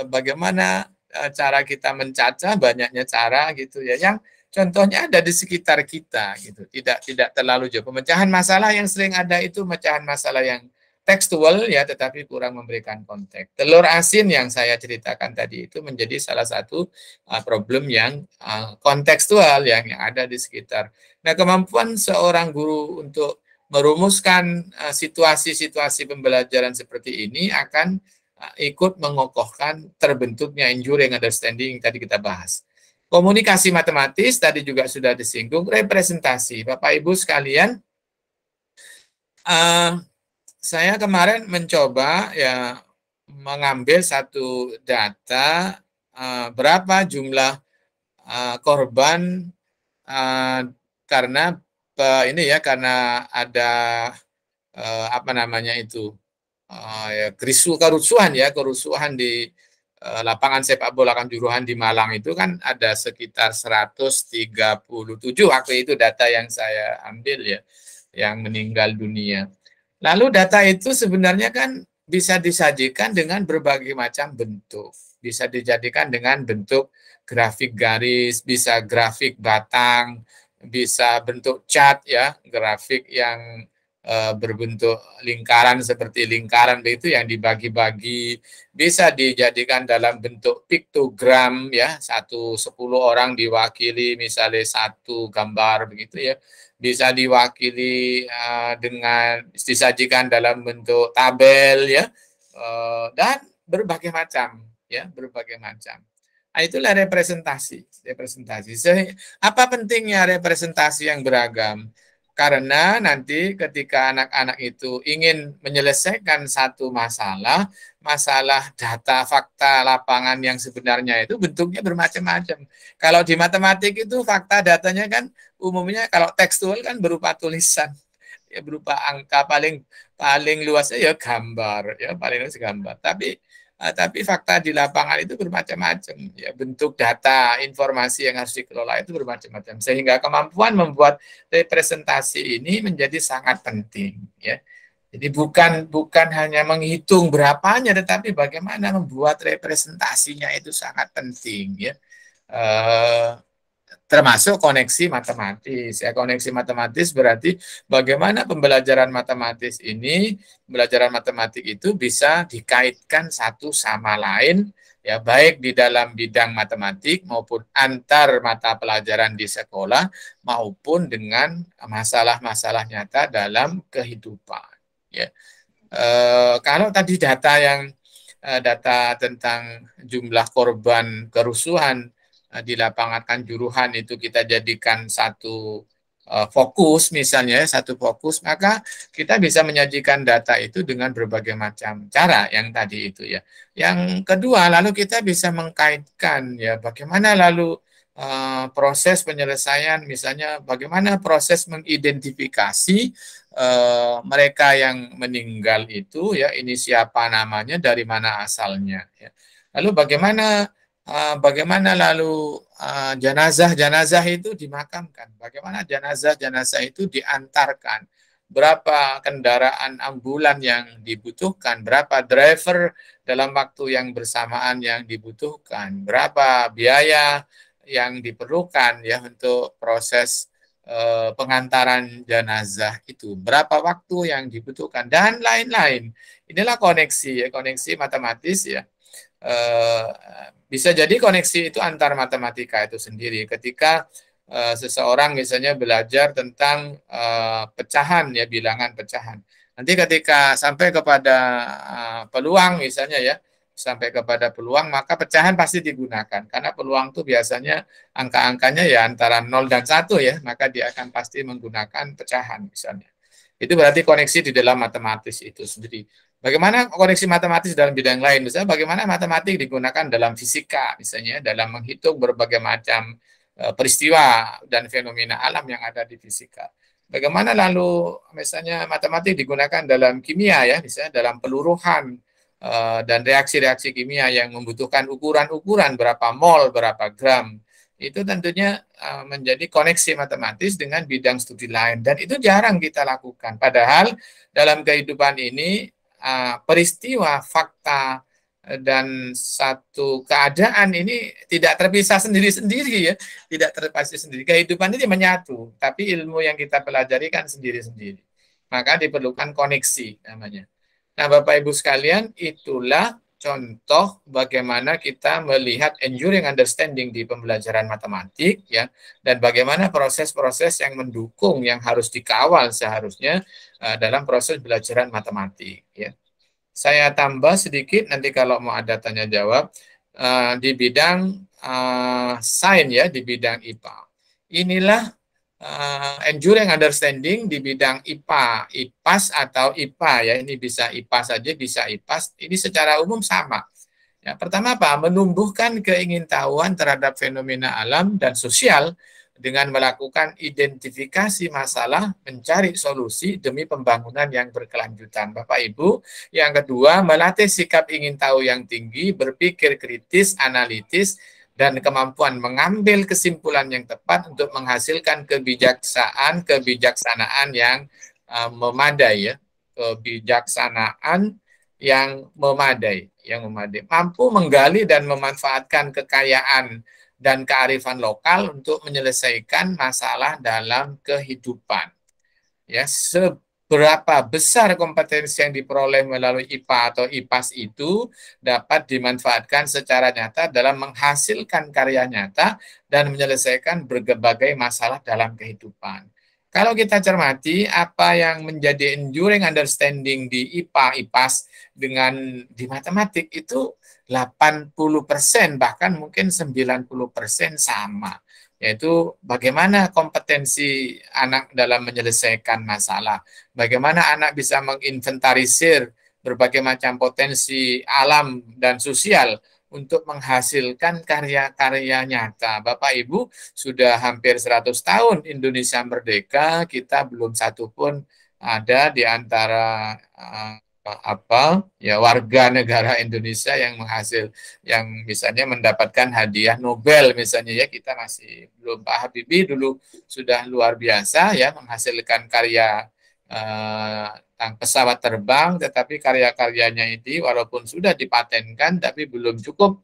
bagaimana cara kita mencaca, banyaknya cara, gitu, ya, yang contohnya ada di sekitar kita, gitu, tidak terlalu jauh. Pemecahan masalah yang sering ada itu pemecahan masalah yang tekstual, ya, tetapi kurang memberikan konteks. Telur asin yang saya ceritakan tadi itu menjadi salah satu problem yang kontekstual yang ada di sekitar. Nah, kemampuan seorang guru untuk merumuskan situasi-situasi pembelajaran seperti ini akan ikut mengokohkan terbentuknya enduring understanding yang tadi kita bahas. Komunikasi matematis tadi juga sudah disinggung, representasi. Bapak Ibu sekalian, saya kemarin mencoba, ya, mengambil satu data berapa jumlah korban karena ini, ya, karena ada apa namanya itu ya, kerusuhan di lapangan sepak bola Kanjuruhan di Malang itu kan ada sekitar 137 waktu itu data yang saya ambil, ya, yang meninggal dunia. Lalu data itu sebenarnya kan bisa disajikan dengan berbagai macam bentuk. Bisa dijadikan dengan bentuk grafik garis, bisa grafik batang, bisa bentuk chart, ya, grafik yang berbentuk lingkaran seperti lingkaran begitu yang dibagi-bagi, bisa dijadikan dalam bentuk piktogram ya, 10 orang diwakili misalnya satu gambar begitu ya, bisa diwakili dengan disajikan dalam bentuk tabel ya, dan berbagai macam ya, berbagai macam. Nah, itulah representasi. Apa pentingnya representasi yang beragam? Karena nanti ketika anak-anak itu ingin menyelesaikan satu masalah, masalah data, fakta, lapangan yang sebenarnya itu bentuknya bermacam-macam. Kalau di matematik itu fakta datanya kan umumnya kalau tekstual kan berupa tulisan, ya berupa angka, paling paling luasnya ya gambar, ya paling luas gambar. Tapi fakta di lapangan itu bermacam-macam, ya bentuk data, informasi yang harus dikelola itu bermacam-macam, sehingga kemampuan membuat representasi ini menjadi sangat penting, ya. Jadi bukan hanya menghitung berapanya, tetapi bagaimana membuat representasinya itu sangat penting, ya. Termasuk koneksi matematis. Ya, koneksi matematis berarti bagaimana pembelajaran matematis ini, pembelajaran matematik itu bisa dikaitkan satu sama lain, ya baik di dalam bidang matematik maupun antar mata pelajaran di sekolah maupun dengan masalah-masalah nyata dalam kehidupan. Ya, kalau tadi data tentang jumlah korban kerusuhan di lapangan Kanjuruhan itu kita jadikan satu fokus misalnya, satu fokus, maka kita bisa menyajikan data itu dengan berbagai macam cara yang tadi itu ya. Yang kedua, lalu kita bisa mengkaitkan ya bagaimana lalu proses penyelesaian, misalnya bagaimana proses mengidentifikasi mereka yang meninggal itu ya, ini siapa namanya, dari mana asalnya ya. Lalu bagaimana lalu jenazah itu dimakamkan, bagaimana jenazah itu diantarkan, berapa kendaraan ambulan yang dibutuhkan, berapa driver dalam waktu yang bersamaan yang dibutuhkan, berapa biaya yang diperlukan ya untuk proses pengantaran jenazah itu, berapa waktu yang dibutuhkan, dan lain-lain. Inilah koneksi matematis ya. Bisa jadi koneksi itu antar matematika itu sendiri. Ketika seseorang misalnya belajar tentang pecahan ya, bilangan pecahan. Nanti ketika sampai kepada peluang misalnya ya, sampai kepada peluang, maka pecahan pasti digunakan. Karena peluang itu biasanya angka-angkanya ya antara 0 dan 1 ya, maka dia akan pasti menggunakan pecahan misalnya. Itu berarti koneksi di dalam matematis itu sendiri. Bagaimana koneksi matematis dalam bidang lain? Misalnya bagaimana matematik digunakan dalam fisika, misalnya dalam menghitung berbagai macam peristiwa dan fenomena alam yang ada di fisika. Bagaimana lalu misalnya matematik digunakan dalam kimia ya, misalnya dalam peluruhan dan reaksi-reaksi kimia yang membutuhkan ukuran-ukuran berapa mol, berapa gram. Itu tentunya menjadi koneksi matematis dengan bidang studi lain, dan itu jarang kita lakukan. Padahal dalam kehidupan ini peristiwa, fakta, dan satu keadaan ini tidak terpisah sendiri-sendiri ya, tidak terpisah sendiri. Kehidupan ini menyatu, tapi ilmu yang kita pelajari kan sendiri-sendiri. Maka diperlukan koneksi namanya. Nah, Bapak Ibu sekalian, itulah contoh bagaimana kita melihat enduring understanding di pembelajaran matematik ya, dan bagaimana proses-proses yang mendukung yang harus dikawal seharusnya dalam proses belajaran matematik ya. Saya tambah sedikit nanti kalau mau ada tanya jawab di bidang sains ya, di bidang IPA. Inilah enduring understanding di bidang IPA, IPAS atau IPA ya. Ini bisa IPA saja, bisa IPAS. Ini secara umum sama. Ya, pertama apa? Menumbuhkan keingintahuan terhadap fenomena alam dan sosial dengan melakukan identifikasi masalah, mencari solusi demi pembangunan yang berkelanjutan. Bapak Ibu, yang kedua, melatih sikap ingin tahu yang tinggi, berpikir kritis, analitis, dan kemampuan mengambil kesimpulan yang tepat untuk menghasilkan kebijaksanaan yang memadai ya, kebijaksanaan yang memadai, mampu menggali dan memanfaatkan kekayaan dan kearifan lokal untuk menyelesaikan masalah dalam kehidupan. Ya, berapa besar kompetensi yang diperoleh melalui IPA atau IPAS itu dapat dimanfaatkan secara nyata dalam menghasilkan karya nyata dan menyelesaikan berbagai masalah dalam kehidupan. Kalau kita cermati apa yang menjadi enduring understanding di IPA, IPAS dengan di matematik itu 80% bahkan mungkin 90% sama, yaitu bagaimana kompetensi anak dalam menyelesaikan masalah, bagaimana anak bisa menginventarisir berbagai macam potensi alam dan sosial untuk menghasilkan karya-karya nyata. Bapak Ibu, sudah hampir 100 tahun Indonesia merdeka, kita belum satu pun ada di antara warga negara Indonesia yang misalnya mendapatkan hadiah Nobel misalnya, ya, kita masih belum. Pak Habibie dulu sudah luar biasa ya menghasilkan karya tentang pesawat terbang, tetapi karya-karyanya ini walaupun sudah dipatenkan tapi belum cukup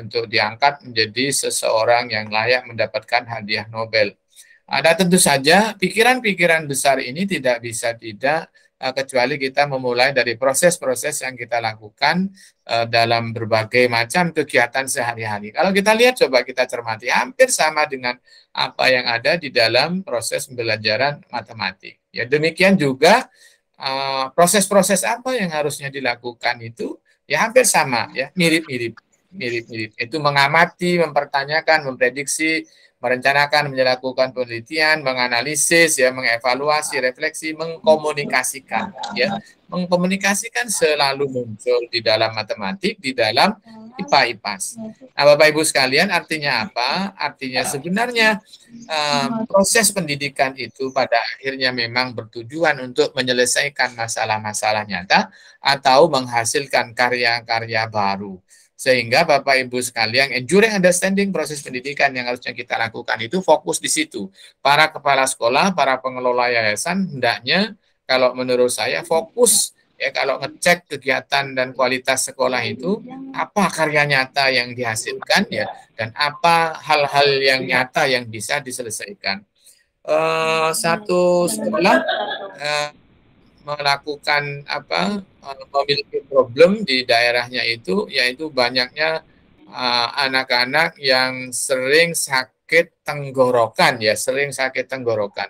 untuk diangkat menjadi seseorang yang layak mendapatkan hadiah Nobel. Ada tentu saja pikiran-pikiran besar ini tidak bisa kecuali kita memulai dari proses-proses yang kita lakukan dalam berbagai macam kegiatan sehari-hari. Kalau kita lihat, coba kita cermati, hampir sama dengan apa yang ada di dalam proses pembelajaran matematik. Ya, demikian juga proses-proses apa yang harusnya dilakukan itu ya hampir sama, ya, mirip-mirip. Itu mengamati, mempertanyakan, memprediksi, merencanakan, melakukan penelitian, menganalisis, ya, mengevaluasi, refleksi, mengkomunikasikan, ya. Mengkomunikasikan selalu muncul di dalam matematik, di dalam IPA, IPAS. Nah, Bapak Ibu sekalian, artinya apa? Artinya sebenarnya proses pendidikan itu pada akhirnya memang bertujuan untuk menyelesaikan masalah-masalah nyata atau menghasilkan karya-karya baru. Sehingga Bapak Ibu sekalian, enduring understanding proses pendidikan yang harusnya kita lakukan itu fokus di situ. Para kepala sekolah, para pengelola yayasan hendaknya, kalau menurut saya, fokus ya kalau ngecek kegiatan dan kualitas sekolah itu, apa karya nyata yang dihasilkan, ya, dan apa hal-hal yang nyata yang bisa diselesaikan. Satu sekolah melakukan memiliki problem di daerahnya itu, yaitu banyaknya anak-anak yang sering sakit tenggorokan, ya, sering sakit tenggorokan.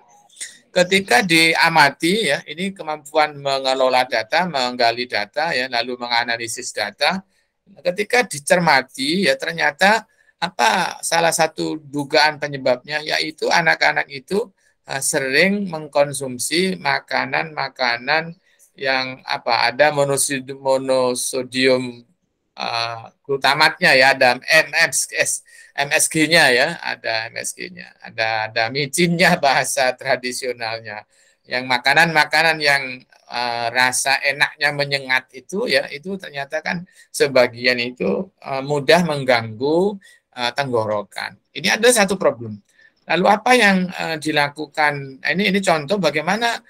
Ketika diamati, ya, ini kemampuan mengelola data, menggali data, ya, lalu menganalisis data. Ketika dicermati, ya, ternyata salah satu dugaan penyebabnya, yaitu anak-anak itu sering mengkonsumsi makanan-makanan yang ada monosodium glutamatnya, ya, ada MSG-nya, ya, ada MSG-nya, ada micinnya bahasa tradisionalnya. Yang makanan-makanan yang rasa enaknya menyengat itu, ya, itu ternyata kan sebagian itu mudah mengganggu tenggorokan. Ini ada satu problem. Lalu apa yang dilakukan? Ini contoh bagaimana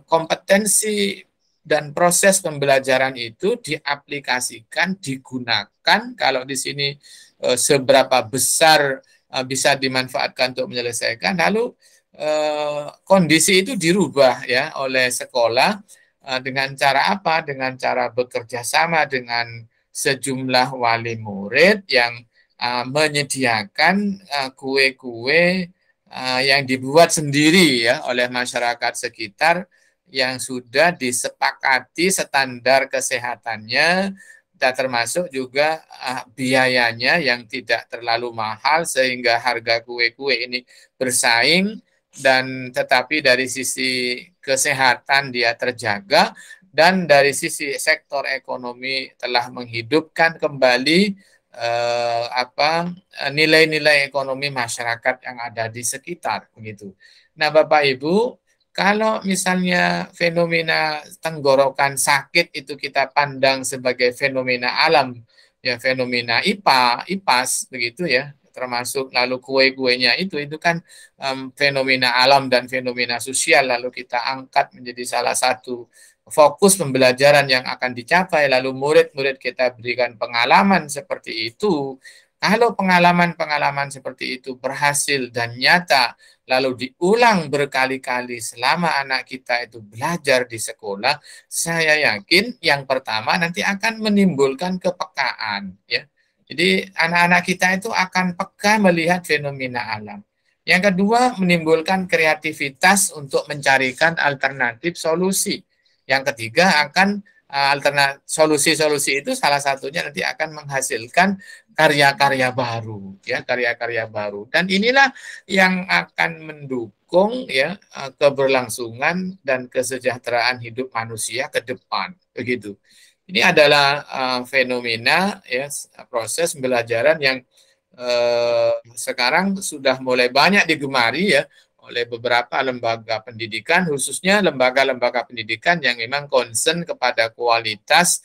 kompetensi dan proses pembelajaran itu diaplikasikan, digunakan. Kalau di sini seberapa besar bisa dimanfaatkan untuk menyelesaikan. Lalu kondisi itu dirubah, ya, oleh sekolah dengan cara apa? Dengan cara bekerja sama dengan sejumlah wali murid yang menyediakan kue-kue yang dibuat sendiri, ya, oleh masyarakat sekitar yang sudah disepakati standar kesehatannya dan termasuk juga biayanya yang tidak terlalu mahal sehingga harga kue-kue ini bersaing, dan tetapi dari sisi kesehatan dia terjaga, dan dari sisi sektor ekonomi telah menghidupkan kembali nilai-nilai ekonomi masyarakat yang ada di sekitar, begitu. Nah, Bapak Ibu, kalau misalnya fenomena tenggorokan sakit itu kita pandang sebagai fenomena alam, ya, fenomena IPA, IPAS, begitu, ya, termasuk lalu kue-kuenya itu kan fenomena alam dan fenomena sosial, lalu kita angkat menjadi salah satu fokus pembelajaran yang akan dicapai, lalu murid-murid kita berikan pengalaman seperti itu, Kalau pengalaman-pengalaman seperti itu berhasil dan nyata, lalu diulang berkali-kali selama anak kita itu belajar di sekolah, saya yakin yang pertama nanti akan menimbulkan kepekaan, ya. Jadi anak-anak kita itu akan peka melihat fenomena alam. Yang kedua, menimbulkan kreativitas untuk mencarikan alternatif solusi. Yang ketiga, akan alternatif solusi-solusi itu salah satunya nanti akan menghasilkan karya-karya baru, ya, karya-karya baru. Dan inilah yang akan mendukung, ya, keberlangsungan dan kesejahteraan hidup manusia ke depan, begitu. Ini adalah fenomena, ya, proses pembelajaran yang sekarang sudah mulai banyak digemari, ya, oleh beberapa lembaga pendidikan, khususnya lembaga-lembaga pendidikan yang memang concern kepada kualitas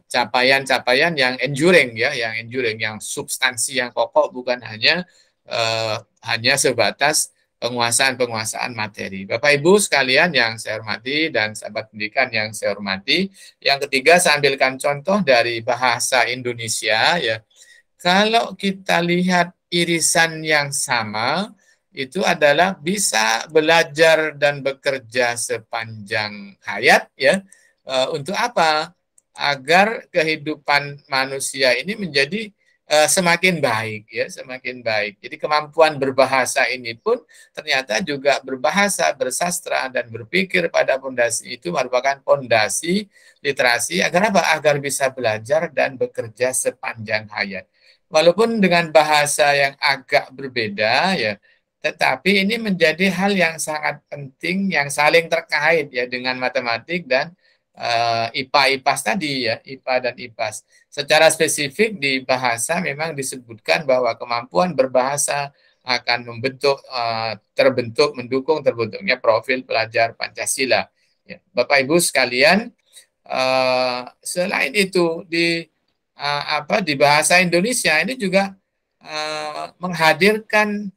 capaian-capaian yang enduring, ya, yang substansi, yang pokok, bukan hanya sebatas penguasaan materi. Bapak Ibu sekalian yang saya hormati dan sahabat pendidikan yang saya hormati, yang ketiga saya ambilkan contoh dari bahasa Indonesia, ya. Kalau kita lihat irisan yang sama, itu adalah bisa belajar dan bekerja sepanjang hayat, ya. Untuk apa? Agar kehidupan manusia ini menjadi semakin baik, ya, semakin baik. Jadi kemampuan berbahasa ini pun ternyata juga berbahasa, bersastra, dan berpikir pada pondasi itu merupakan pondasi literasi agar apa? Agar bisa belajar dan bekerja sepanjang hayat. Walaupun dengan bahasa yang agak berbeda, ya, tetapi ini menjadi hal yang sangat penting, yang saling terkait, ya, dengan matematik dan IPA IPAS tadi, ya, IPA dan IPAS. Secara spesifik di bahasa memang disebutkan bahwa kemampuan berbahasa akan mendukung terbentuknya profil pelajar Pancasila. Ya, Bapak Ibu sekalian, selain itu di bahasa Indonesia ini juga menghadirkan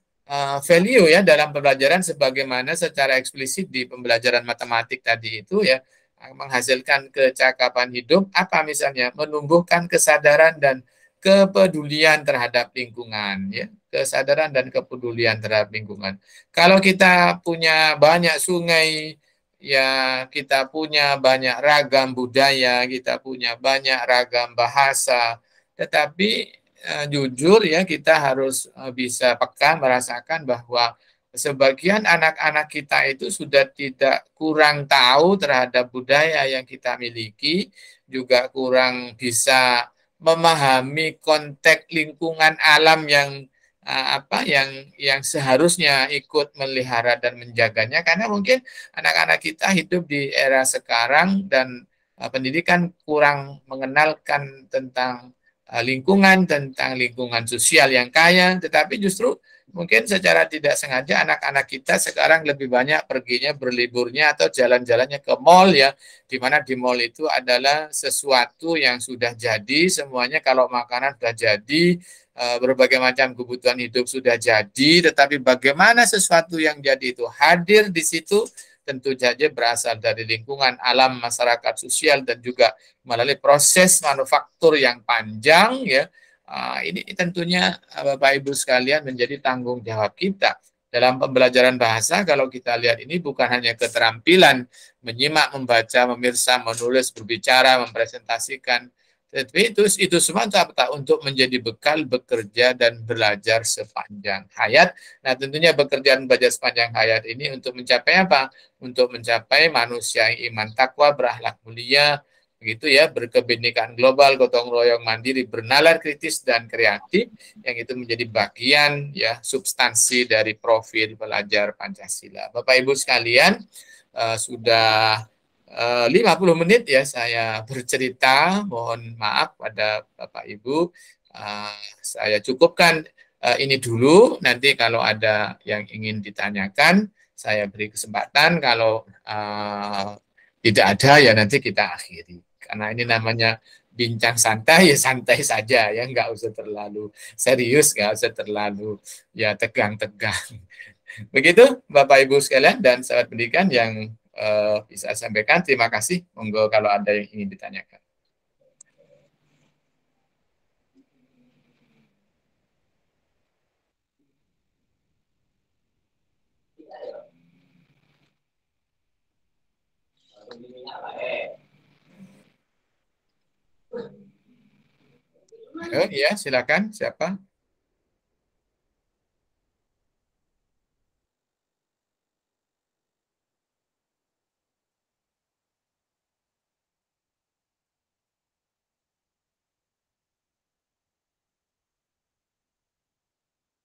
value, ya, dalam pembelajaran sebagaimana secara eksplisit di pembelajaran matematik tadi itu, ya, menghasilkan kecakapan hidup, apa misalnya menumbuhkan kesadaran dan kepedulian terhadap lingkungan, ya, kesadaran dan kepedulian terhadap lingkungan. Kalau kita punya banyak sungai, ya, kita punya banyak ragam budaya, kita punya banyak ragam bahasa, tetapi jujur, ya, kita harus bisa peka merasakan bahwa sebagian anak-anak kita itu sudah tidak kurang tahu terhadap budaya yang kita miliki, juga kurang bisa memahami konteks lingkungan alam yang seharusnya ikut melihara dan menjaganya, karena mungkin anak-anak kita hidup di era sekarang dan pendidikan kurang mengenalkan tentang tentang lingkungan sosial yang kaya, tetapi justru mungkin secara tidak sengaja anak-anak kita sekarang lebih banyak perginya berliburnya atau jalan-jalannya ke mall, ya, di mana di mall itu adalah sesuatu yang sudah jadi semuanya. Kalau makanan sudah jadi, berbagai macam kebutuhan hidup sudah jadi, tetapi bagaimana sesuatu yang jadi itu hadir di situ, tentu saja berasal dari lingkungan alam, masyarakat sosial, dan juga melalui proses manufaktur yang panjang, ya. Ini tentunya Bapak Ibu sekalian menjadi tanggung jawab kita dalam pembelajaran bahasa. Kalau kita lihat ini bukan hanya keterampilan menyimak, membaca, memirsa, menulis, berbicara, mempresentasikan, tetapi itu semua untuk menjadi bekal bekerja dan belajar sepanjang hayat. Nah, tentunya bekerja dan belajar sepanjang hayat ini untuk mencapai apa? Untuk mencapai manusia yang iman takwa, berakhlak mulia, begitu, ya, berkebinekaan global, gotong royong, mandiri, bernalar kritis dan kreatif, yang itu menjadi bagian, ya, substansi dari profil pelajar Pancasila. Bapak Ibu sekalian, sudah 50 menit, ya, saya bercerita. Mohon maaf pada Bapak Ibu. Saya cukupkan ini dulu. Nanti kalau ada yang ingin ditanyakan, saya beri kesempatan. Kalau tidak ada, ya, nanti kita akhiri. Karena ini namanya bincang santai, ya, santai saja, ya, nggak usah terlalu serius, nggak usah terlalu, ya, tegang-tegang. Begitu Bapak Ibu sekalian dan sahabat pendidikan yang bisa sampaikan. Terima kasih. Monggo kalau ada yang ingin ditanyakan. Oh iya, silakan. Siapa?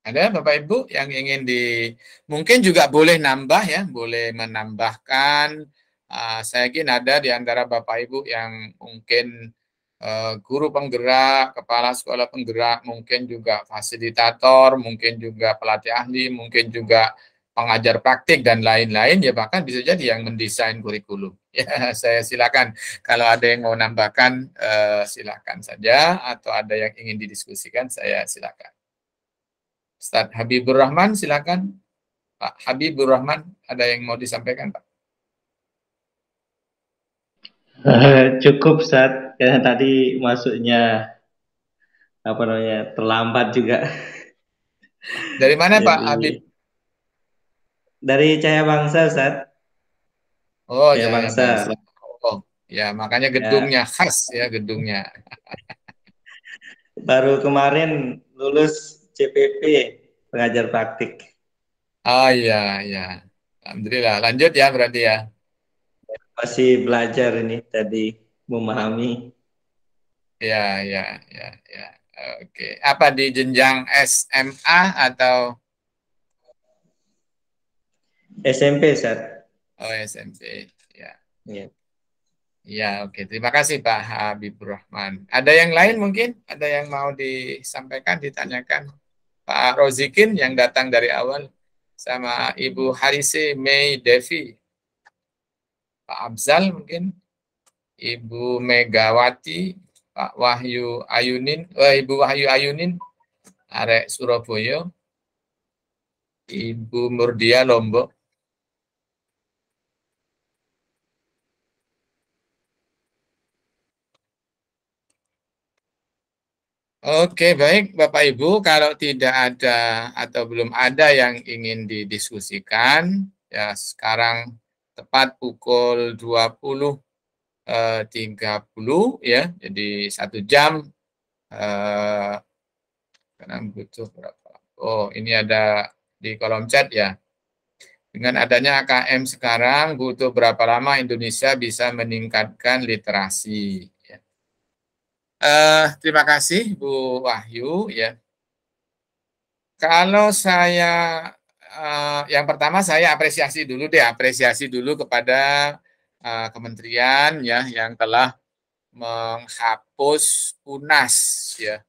Ada Bapak Ibu yang ingin mungkin juga boleh nambah ya, boleh menambahkan. Saya yakin ada di antara Bapak Ibu yang mungkin guru penggerak, kepala sekolah penggerak, mungkin juga fasilitator, mungkin juga pelatih ahli, mungkin juga pengajar praktik dan lain-lain, ya bahkan bisa jadi yang mendesain kurikulum. Ya, saya silakan. Kalau ada yang mau nambahkan, silakan saja, atau ada yang ingin didiskusikan, saya silakan. Ustaz Habibur Rahman, silakan. Pak Habibur Rahman, ada yang mau disampaikan, Pak? Cukup, Ustaz. Ya, tadi masuknya terlambat juga. Dari mana Pak Habib? Dari Cahaya Bangsa, Ustaz. Oh, Cahaya Bangsa. Oh, ya makanya gedungnya khas ya gedungnya. Baru kemarin lulus CPP, pengajar praktik. Oh iya, iya. Alhamdulillah. Lanjut ya berarti ya. Masih belajar ini tadi memahami. Ya, ya, ya, ya. Oke. Apa di jenjang SMA atau SMP, Ustaz? oh SMP? Ya. Ya. Ya, oke. Terima kasih Pak Habibur Rahman. Ada yang lain mungkin? Ada yang mau disampaikan, ditanyakan? Pak Rozikin yang datang dari awal sama Ibu Harise Mei Devi. Pak Abzal mungkin, Ibu Megawati, Pak Wahyu Ayunin, Ibu Wahyu Ayunin, Arek Surabaya, Ibu Murdia Lombok. Oke, baik Bapak Ibu, kalau tidak ada atau belum ada yang ingin didiskusikan, ya sekarang tepat pukul 20.30 ya, jadi 1 jam. Sekarang butuh berapa? Oh, ini ada di kolom chat ya. Dengan adanya AKM sekarang, butuh berapa lama Indonesia bisa meningkatkan literasi? Ya. Terima kasih Bu Wahyu ya. Kalau saya yang pertama saya apresiasi dulu kepada kementerian ya yang telah menghapus UNAS ya,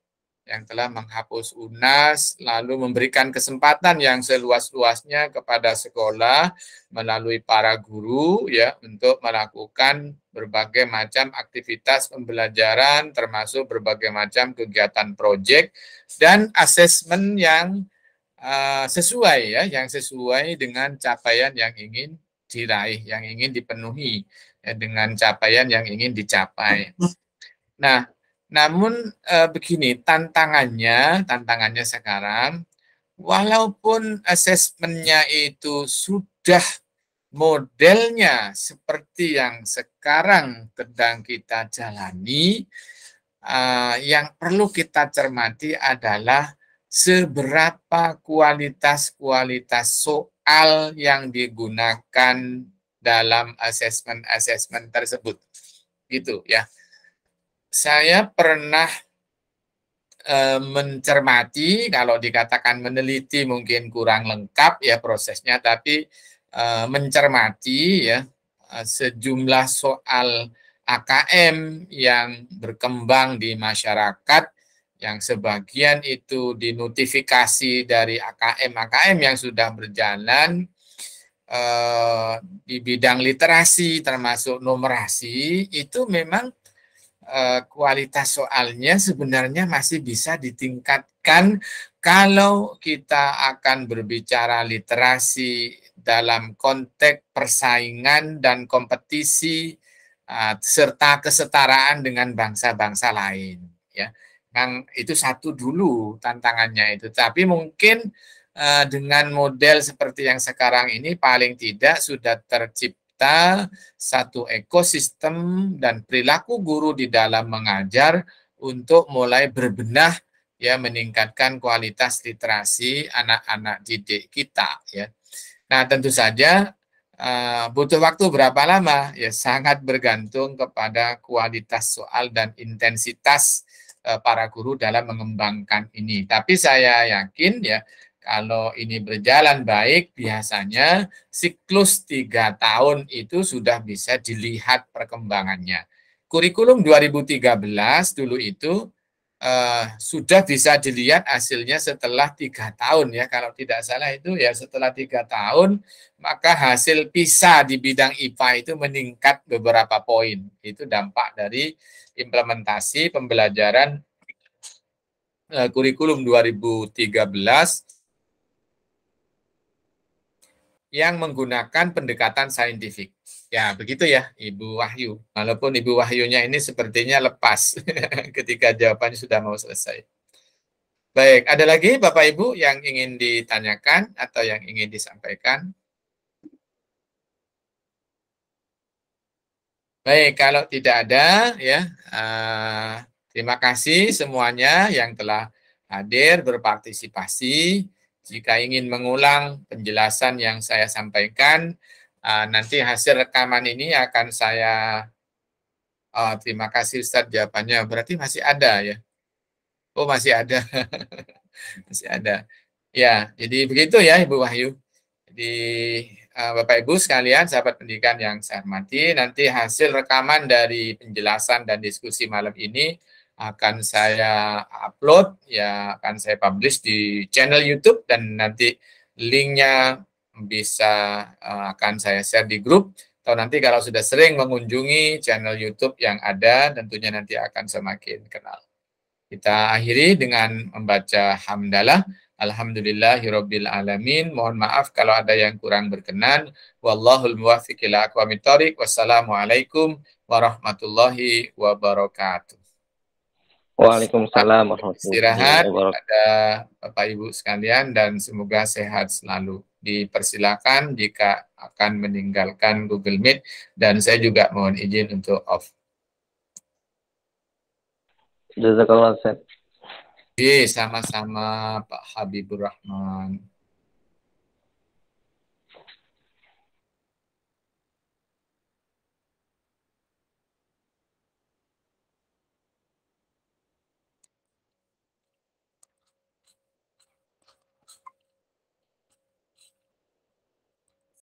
yang telah menghapus UNAS lalu memberikan kesempatan yang seluas-luasnya kepada sekolah melalui para guru ya untuk melakukan berbagai macam aktivitas pembelajaran termasuk berbagai macam kegiatan proyek dan asesmen yang sesuai ya, yang sesuai dengan capaian yang ingin diraih, yang ingin dipenuhi ya, dengan capaian yang ingin dicapai. Nah, namun begini tantangannya sekarang, walaupun asesmennya itu sudah modelnya seperti yang sekarang sedang kita jalani, yang perlu kita cermati adalah seberapa kualitas soal yang digunakan dalam asesmen tersebut. Gitu ya. Saya pernah mencermati, kalau dikatakan meneliti mungkin kurang lengkap ya prosesnya, tapi mencermati ya sejumlah soal AKM yang berkembang di masyarakat, yang sebagian itu dinotifikasi dari AKM yang sudah berjalan di bidang literasi termasuk numerasi, itu memang kualitas soalnya sebenarnya masih bisa ditingkatkan kalau kita akan berbicara literasi dalam konteks persaingan dan kompetisi serta kesetaraan dengan bangsa-bangsa lain ya. Yang itu satu dulu tantangannya itu. Tapi mungkin dengan model seperti yang sekarang ini paling tidak sudah tercipta satu ekosistem dan perilaku guru di dalam mengajar untuk mulai berbenah ya, meningkatkan kualitas literasi anak-anak didik kita ya. Nah, tentu saja butuh waktu berapa lama? Ya, sangat bergantung kepada kualitas soal dan intensitas para guru dalam mengembangkan ini. Tapi saya yakin ya, kalau ini berjalan baik, biasanya siklus 3 tahun itu sudah bisa dilihat perkembangannya. Kurikulum 2013 dulu itu sudah bisa dilihat hasilnya setelah 3 tahun ya, kalau tidak salah itu ya setelah 3 tahun maka hasil PISA di bidang IPA itu meningkat beberapa poin. Itu dampak dari implementasi pembelajaran kurikulum 2013 yang menggunakan pendekatan saintifik. Ya, begitu ya, Ibu Wahyu. Walaupun Ibu Wahyunya ini sepertinya lepas ketika jawabannya sudah mau selesai. Baik, ada lagi Bapak Ibu yang ingin ditanyakan atau yang ingin disampaikan? Baik, kalau tidak ada, ya, terima kasih semuanya yang telah hadir berpartisipasi. Jika ingin mengulang penjelasan yang saya sampaikan, nanti hasil rekaman ini akan saya, terima kasih Ustadz jawabannya, berarti masih ada ya? Oh masih ada, masih ada. Ya, jadi begitu ya Ibu Wahyu. Jadi Bapak Ibu sekalian, sahabat pendidikan yang saya hormati, nanti hasil rekaman dari penjelasan dan diskusi malam ini akan saya upload, ya akan saya publish di channel YouTube dan nanti linknya bisa akan saya share di grup. Atau nanti kalau sudah sering mengunjungi channel YouTube yang ada, tentunya nanti akan semakin kenal. Kita akhiri dengan membaca hamdalah. Alhamdulillahirabbil alamin. Mohon maaf kalau ada yang kurang berkenan. Wallahul muwaffiq ila aqwamit thoriq. Wassalamualaikum warahmatullahi wabarakatuh. Waalaikumsalam warahmatullahi Istirahat wabarakatuh. pada Bapak Ibu sekalian dan semoga sehat selalu. Dipersilakan jika akan meninggalkan Google Meet dan saya juga mohon izin untuk off. Jazakallah, Ustaz. Sama-sama Pak Habibur Rahman.